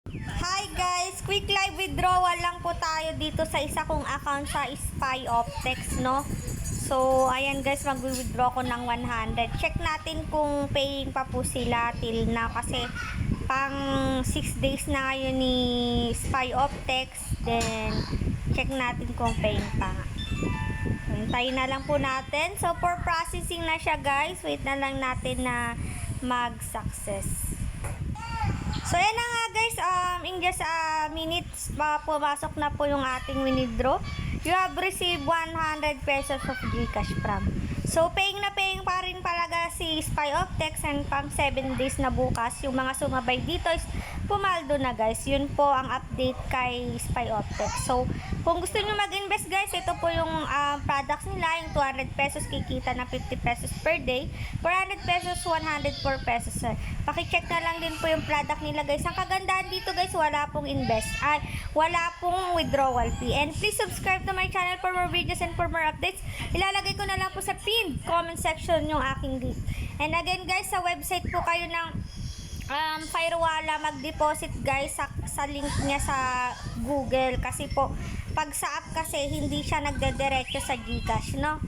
Hi guys! Quick live withdrawal lang po tayo dito sa isa kong account sa Spy Optex, no? So, ayan guys, mag-withdraw ko ng 100. Check natin kung paying pa po sila till now kasi pang 6 days na ngayon ni Spy Optex. Then, check natin kung paying pa. Hintayin na lang po natin. So, for processing na siya guys. Wait na lang natin na mag-success. So, yan na nga guys, in just minutes, pumasok na po yung ating withdraw. You have received 100 pesos of GCash from. So, paying na paying pa rin talaga si Spy Optex and pang 7 days na bukas. Yung mga sumabay dito is pumaldo na guys. Yun po ang update kay Spy Optex. So, kung gusto nyo mag-invest guys, ito po yung products nila. Yung 200 pesos kikita na 50 pesos per day. 400 pesos, 104 pesos. Pakicheck na lang din po yung product nila guys. Ang kagandahan dito guys, wala pong wala pong withdrawal fee. And please subscribe to my channel for more videos and for more updates. Ilalagay ko na lang po sa pinned comment section yung aking link. And again guys, sa website po kayo ng Firewala mag-deposit guys sa link niya sa Google. Kasi po, pag sa app kasi hindi siya nagdediretso sa GCash, no?